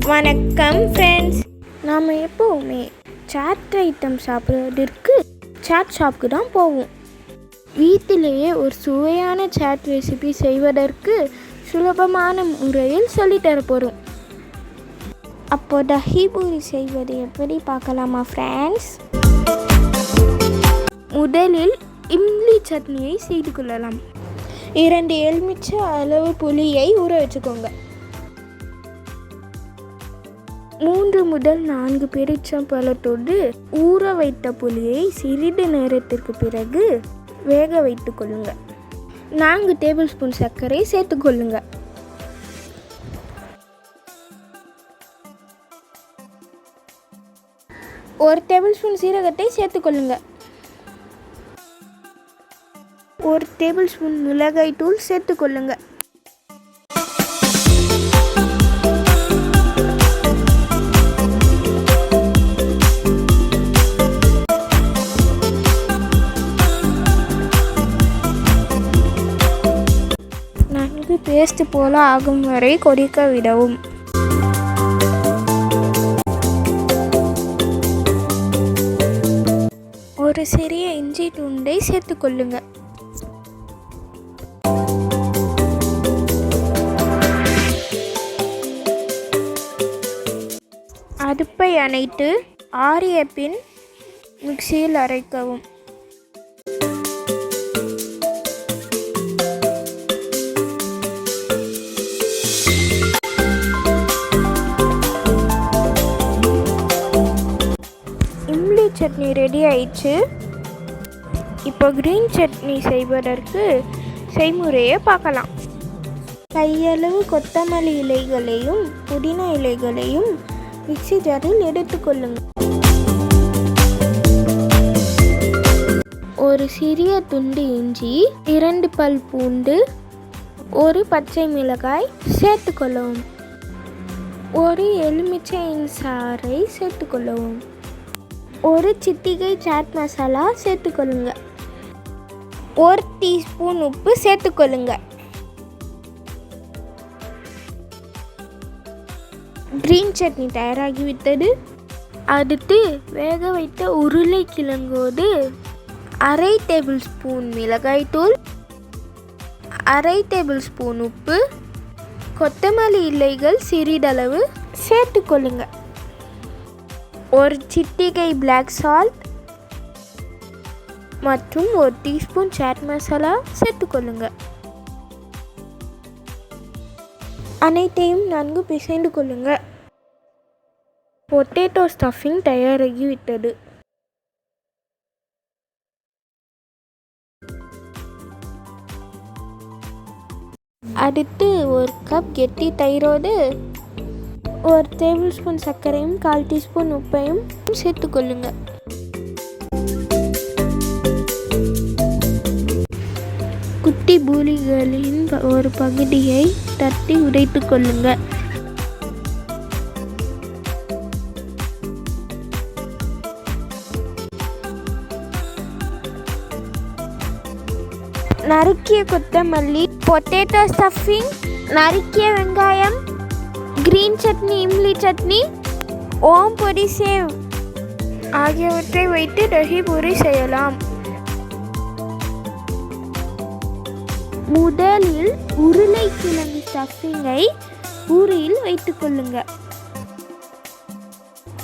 வணக்கம் ஃப்ரெண்ட்ஸ். நாம் எப்போவுமே சாட் ஐட்டம் சாப்பிட்றதுக்கு சாட் ஷாப்புக்கு தான் போவோம். வீட்டிலேயே ஒரு சுவையான சாட் ரெசிபி செய்வதற்கு சுலபமான முறையில் சொல்லித்தர போகிறோம். அப்போ தஹி பூரி செய்வது எப்படி பார்க்கலாமா ஃப்ரெண்ட்ஸ்? முதலில் இம்லி சட்னியை செய்து கொள்ளலாம். 2 எலுமிச்சை அளவு புளியை ஊற வச்சுக்கோங்க. 3 முதல் 4 பேரிச்சம்பழத்தோடு ஊற வைத்த புளியை சிறிது நேரத்திற்கு பிறகு வேக வைத்து கொள்ளுங்க. 4 டேபிள் ஸ்பூன் சர்க்கரை சேர்த்துக்கொள்ளுங்க. ஒரு டேபிள் ஸ்பூன் சீரகத்தை சேர்த்துக்கொள்ளுங்க. 1 டேபிள் ஸ்பூன் மிளகாய் தூள் சேர்த்துக்கொள்ளுங்க. பேஸ்ட் போல ஆகும் வரை கொதிக்க விடவும். ஒரு சிறிய இஞ்சி துண்டை சேர்த்துக்கொள்ளுங்க. அடுப்பை அணைத்து ஆறிய பின் மிக்சியில் அரைக்கவும். சட்னி ரெடி ஆயிடுச்சு. இப்போ கிரீன் சட்னி செய்வதற்கு செய்முறையை பார்க்கலாம். கையளவு கொத்தமல்லி இலைகளையும் புதினா இலைகளையும் மிக்ஸி ஜாரில் எடுத்துக்கொள்ளுங்கள். ஒரு சிறிய துண்டு இஞ்சி, 2 பல் பூண்டு, 1 பச்சை மிளகாய் சேர்த்துக்கொள்ளவும். 1 எலுமிச்சையின் சாறை சேர்த்துக்கொள்ளவும். 1 சிட்டிகை சாட் மசாலா சேர்த்துக்கொள்ளுங்க. 1 டீஸ்பூன் உப்பு சேர்த்துக்கொள்ளுங்க. கிரீன் சட்னி தயாராகிவிட்டது. அடுத்து வேக வைத்த உருளைக்கிழங்கோடு 1/2 டேபிள் ஸ்பூன் மிளகாய் தூள், 1/2 டேபிள் ஸ்பூன் உப்பு, கொத்தமல்லி இலைகள் சிறிதளவு சேர்த்துக்கொள்ளுங்க. 1 சிட்டிகை பிளாக் சால்ட் மற்றும் 1 டீஸ்பூன் சாட் மசாலா சேர்த்துக்கொள்ளுங்க. அனைத்தையும் நன்கு பிசைந்து கொள்ளுங்க. பொட்டேட்டோ ஸ்டஃபிங் தயாராகிவிட்டது. அடுத்து 1 கப் கெட்டி தயிரோடு 1 டேபிள் ஸ்பூன் சர்க்கரையும் 1/4 டீஸ்பூன் உப்பையும் சேர்த்துக்கொள்ளுங்க. குட்டி பூரிகளின் ஒரு பகுதியை தட்டி உடைத்து கொள்ளுங்க. நறுக்கிய கொத்தமல்லி, பொட்டேட்டோ ஸ்டஃபிங், நறுக்கிய வெங்காயம், கிரீன் சட்னி, இம்லி சட்னி, ஓம் பொடி சேவ் ஆகியவற்றை வைத்து தஹி பூரி செய்யலாம். முதலில் உருளைக்கிழங்கு ஸ்டஃபிங்கை பூரியில் வைத்துக் கொள்ளுங்க.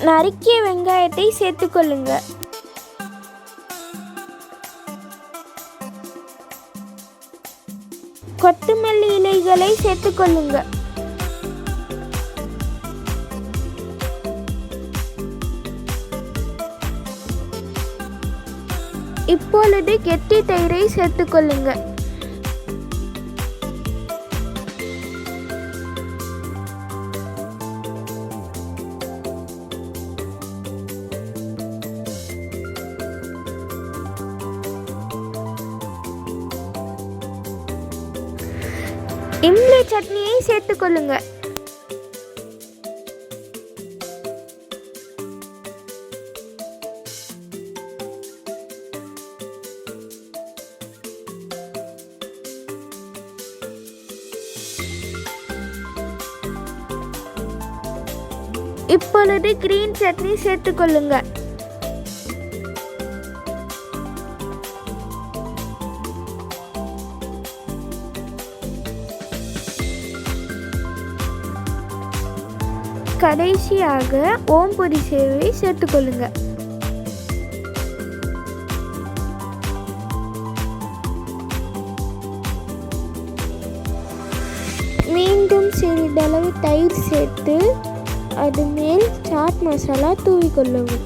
நறுக்கிய வெங்காயத்தை சேர்த்துக்கொள்ளுங்க. கொத்தமல்லி இலைகளை சேர்த்துக்கொள்ளுங்க. இப்பொழுது கெட்டி தயிரை சேர்த்துக்கொள்ளுங்க. இம்லி சட்னியை சேர்த்துக்கொள்ளுங்க. இப்பொழுது கிரீன் சட்னி சேர்த்துக்கொள்ளுங்க. கடைசியாக ஓம்பொரி சேவை சேர்த்துக்கொள்ளுங்க. மீண்டும் சிறிதளவு தயிர் சேர்த்து அது மேல் சாட் மசாலா தூவிக்கொள்ளவும்.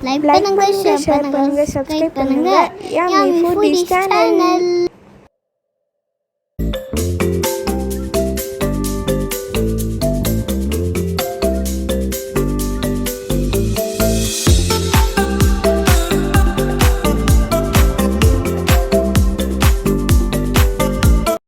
லைக் பண்ணுங்க, ஷேர் பண்ணுங்க, சப்ஸ்கிரைப் பண்ணுங்க. Yummy food channel.